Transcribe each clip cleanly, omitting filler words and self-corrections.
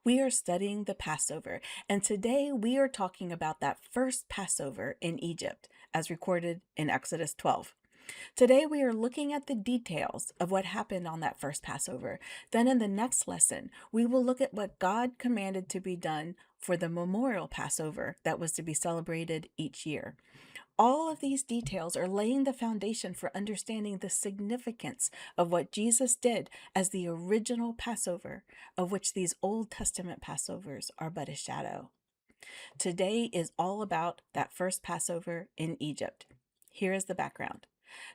We are studying the Passover, and today we are talking about that first Passover in Egypt, as recorded in Exodus 12. Today we are looking at the details of what happened on that first Passover. Then in the next lesson, we will look at what God commanded to be done for the Memorial Passover that was to be celebrated each year. All of these details are laying the foundation for understanding the significance of what Jesus did as the original Passover, of which these Old Testament Passovers are but a shadow. Today is all about that first Passover in Egypt. Here is the background.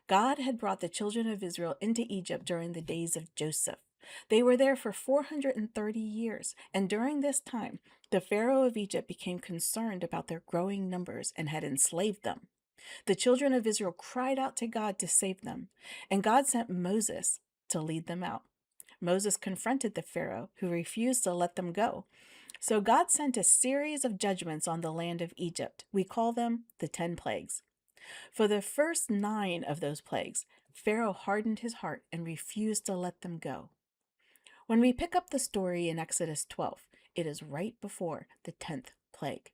God had brought the children of Israel into Egypt during the days of Joseph. They were there for 430 years, and during this time, the Pharaoh of Egypt became concerned about their growing numbers and had enslaved them. The children of Israel cried out to God to save them, and God sent Moses to lead them out. Moses confronted the Pharaoh, who refused to let them go. So God sent a series of judgments on the land of Egypt. We call them the 10 plagues. For the first 9 of those plagues, Pharaoh hardened his heart and refused to let them go. When we pick up the story in Exodus 12, it is right before the 10th plague.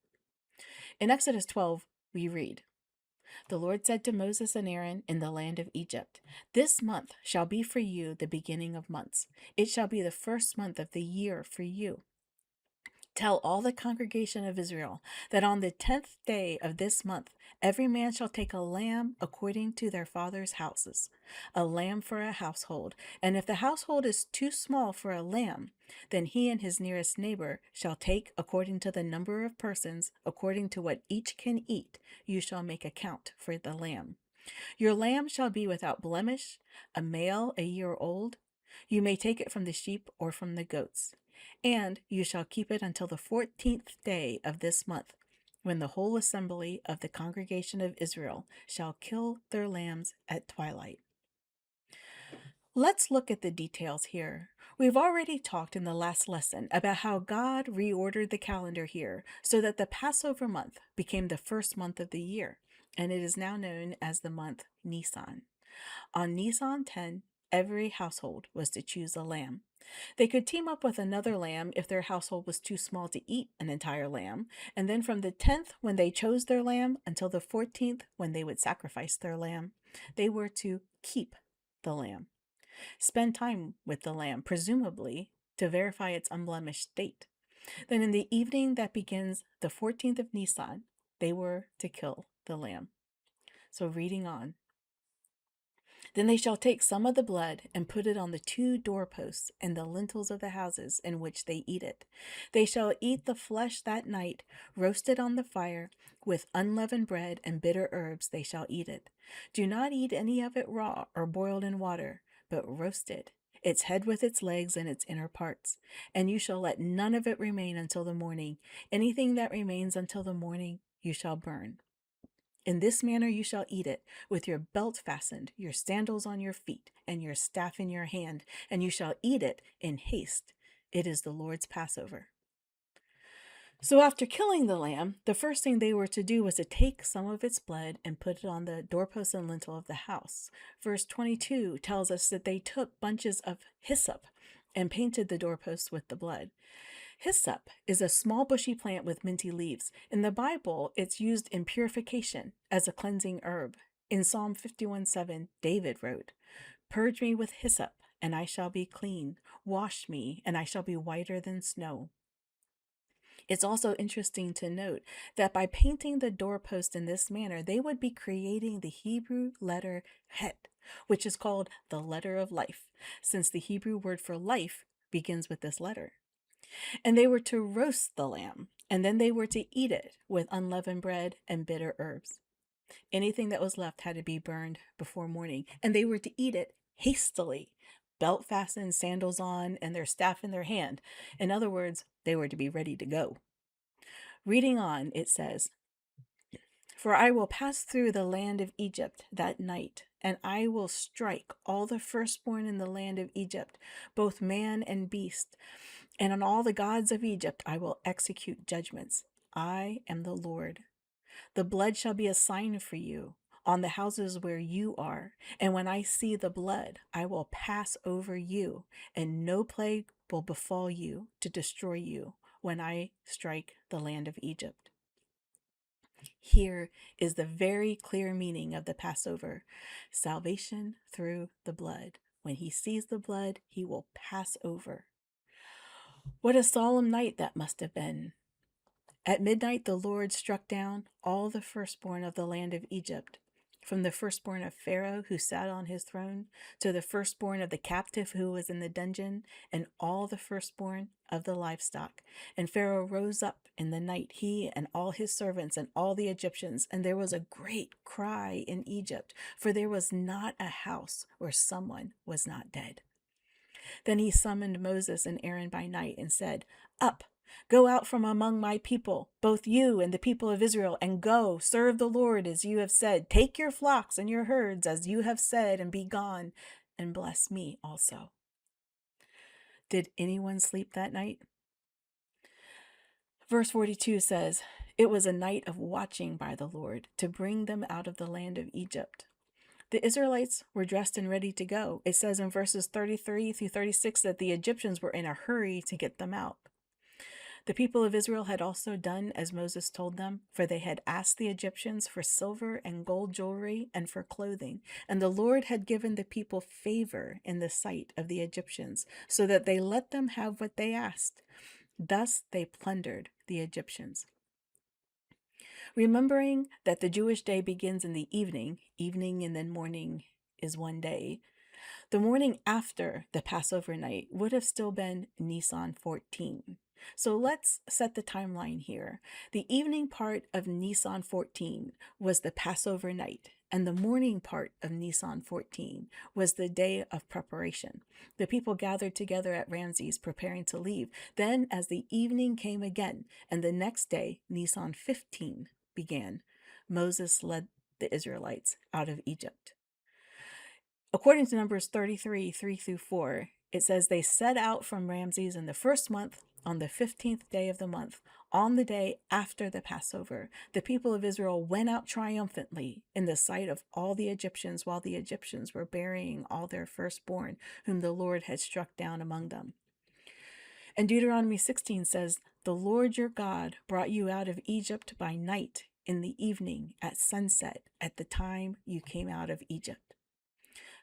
In Exodus 12, we read, "The Lord said to Moses and Aaron in the land of Egypt, 'This month shall be for you the beginning of months. It shall be the first month of the year for you. Tell all the congregation of Israel that on the 10th day of this month, every man shall take a lamb according to their father's houses, a lamb for a household. And if the household is too small for a lamb, then he and his nearest neighbor shall take according to the number of persons, according to what each can eat, you shall make account for the lamb. Your lamb shall be without blemish, a male a year old. You may take it from the sheep or from the goats. And you shall keep it until the 14th day of this month, when the whole assembly of the congregation of Israel shall kill their lambs at twilight.'" Let's look at the details here. We've already talked in the last lesson about how God reordered the calendar here so that the Passover month became the first month of the year, and it is now known as the month Nisan. On Nisan 10, every household was to choose a lamb. They could team up with another lamb if their household was too small to eat an entire lamb, and then from the 10th, when they chose their lamb, until the 14th, when they would sacrifice their lamb, they were to keep the lamb. Spend time with the lamb, presumably to verify its unblemished state. Then in the evening that begins the 14th of Nisan, they were to kill the lamb. So reading on. "Then they shall take some of the blood and put it on the 2 doorposts and the lintels of the houses in which they eat it. They shall eat the flesh that night, roasted on the fire, with unleavened bread and bitter herbs they shall eat it. Do not eat any of it raw or boiled in water, but roasted, its head with its legs and its inner parts. And you shall let none of it remain until the morning. Anything that remains until the morning you shall burn. In this manner you shall eat it, with your belt fastened, your sandals on your feet, and your staff in your hand, and you shall eat it in haste. It is the Lord's Passover." So after killing the lamb, the first thing they were to do was to take some of its blood and put it on the doorpost and lintel of the house. Verse 22 tells us that they took bunches of hyssop and painted the doorposts with the blood. Hyssop is a small bushy plant with minty leaves. In the Bible, it's used in purification as a cleansing herb. In Psalm 51:7, David wrote, "Purge me with hyssop, and I shall be clean. Wash me, and I shall be whiter than snow." It's also interesting to note that by painting the doorpost in this manner, they would be creating the Hebrew letter Het, which is called the letter of life, since the Hebrew word for life begins with this letter. And they were to roast the lamb, and then they were to eat it with unleavened bread and bitter herbs. Anything that was left had to be burned before morning, and they were to eat it hastily, belt fastened, sandals on, and their staff in their hand. In other words, they were to be ready to go. Reading on, it says, "For I will pass through the land of Egypt that night, and I will strike all the firstborn in the land of Egypt, both man and beast. And on all the gods of Egypt I will execute judgments. I am the Lord. The blood shall be a sign for you on the houses where you are. And when I see the blood, I will pass over you, and no plague will befall you to destroy you when I strike the land of Egypt. Here is the very clear meaning of the Passover: salvation through the blood. When he sees the blood, he will pass over. What a solemn night that must have been. At midnight, the Lord struck down all the firstborn of the land of Egypt, from the firstborn of Pharaoh who sat on his throne, to the firstborn of the captive who was in the dungeon, and all the firstborn of the livestock. And Pharaoh rose up in the night, he and all his servants and all the Egyptians, and there was a great cry in Egypt, for there was not a house where someone was not dead. Then he summoned Moses and Aaron by night and said, "Up, go out from among my people, both you and the people of Israel, and go, serve the Lord as you have said. Take your flocks and your herds as you have said, and be gone, and bless me also." Did anyone sleep that night? Verse 42 says, "It was a night of watching by the Lord to bring them out of the land of Egypt." The Israelites were dressed and ready to go. It says in verses 33 through 36 that the Egyptians were in a hurry to get them out. The people of Israel had also done as Moses told them, for they had asked the Egyptians for silver and gold jewelry and for clothing. And the Lord had given the people favor in the sight of the Egyptians, so that they let them have what they asked. Thus they plundered the Egyptians. Remembering that the Jewish day begins in the evening and then morning is one day, the morning after the Passover night would have still been Nisan 14. So let's set the timeline here. The evening part of Nisan 14 was the Passover night, and the morning part of Nisan 14 was the day of preparation. The people gathered together at Ramses, preparing to leave. Then, as the evening came again, and the next day, Nisan 15, began, Moses led the Israelites out of Egypt. According to Numbers 33, 3 through 4, it says they set out from Ramses in the first month on the 15th day of the month, on the day after the Passover. The people of Israel went out triumphantly in the sight of all the Egyptians, while the Egyptians were burying all their firstborn, whom the Lord had struck down among them. And Deuteronomy 16 says, "The Lord your God brought you out of Egypt by night in the evening at sunset at the time you came out of Egypt."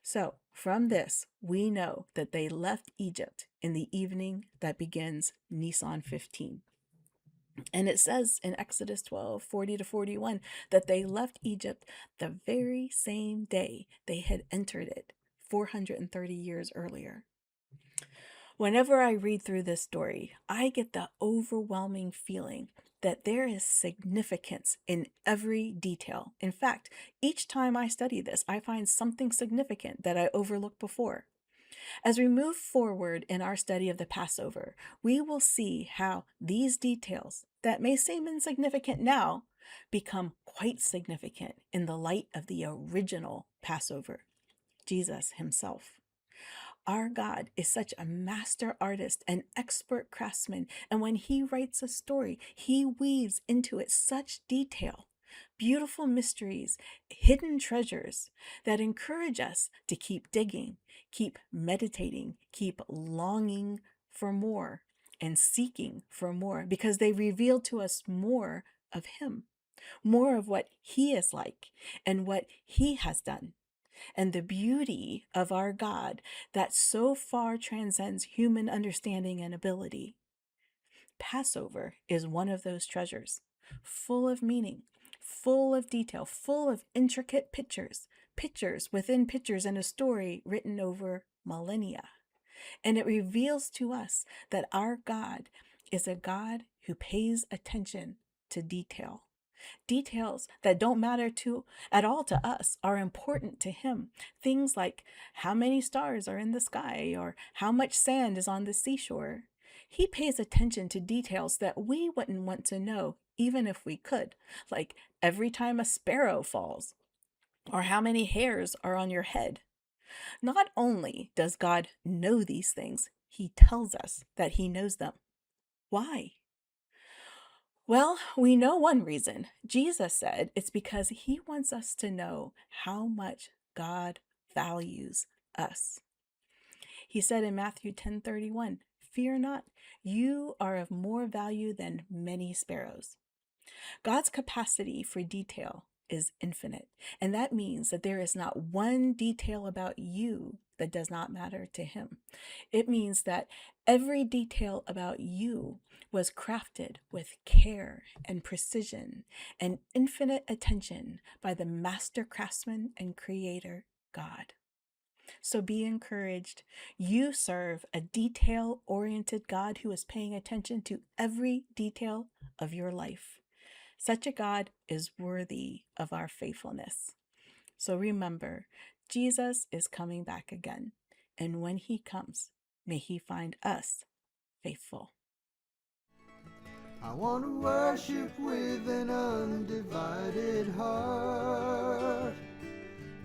So, from this, we know that they left Egypt in the evening that begins Nisan 15. And it says in Exodus 12, 40 to 41, that they left Egypt the very same day they had entered it 430 years earlier. Whenever I read through this story, I get the overwhelming feeling that there is significance in every detail. In fact, each time I study this, I find something significant that I overlooked before. As we move forward in our study of the Passover, we will see how these details that may seem insignificant now become quite significant in the light of the original Passover, Jesus himself. Our God is such a master artist, an expert craftsman, and when he writes a story, he weaves into it such detail, beautiful mysteries, hidden treasures that encourage us to keep digging, keep meditating, keep longing for more, and seeking for more, because they reveal to us more of him, more of what he is like and what he has done, and the beauty of our God that so far transcends human understanding and ability. Passover is one of those treasures, full of meaning, full of detail, full of intricate pictures, pictures within pictures, and a story written over millennia. And it reveals to us that our God is a God who pays attention to detail. Details that don't matter at all to us are important to him. Things like how many stars are in the sky or how much sand is on the seashore. He pays attention to details that we wouldn't want to know even if we could, like every time a sparrow falls or how many hairs are on your head. Not only does God know these things, he tells us that he knows them. Why? Well, we know one reason. Jesus said it's because he wants us to know how much God values us. He said in Matthew 10:31, Fear not, you are of more value than many sparrows. God's capacity for detail is infinite, and that means that there is not one detail about you that does not matter to Him. It means that every detail about you was crafted with care and precision and infinite attention by the master craftsman and creator, God. So be encouraged. You serve a detail oriented God who is paying attention to every detail of your life. Such a God is worthy of our faithfulness. So remember, Jesus is coming back again. And when He comes, may He find us faithful. I want to worship with an undivided heart,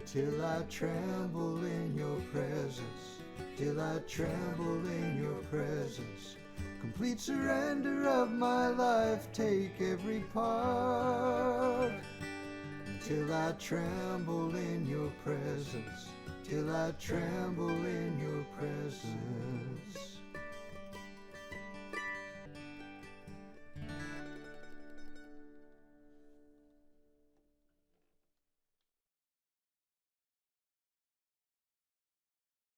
till I tremble in your presence, till I tremble in your presence. Complete surrender of my life, take every part, till I tremble in your presence, till I tremble in your presence.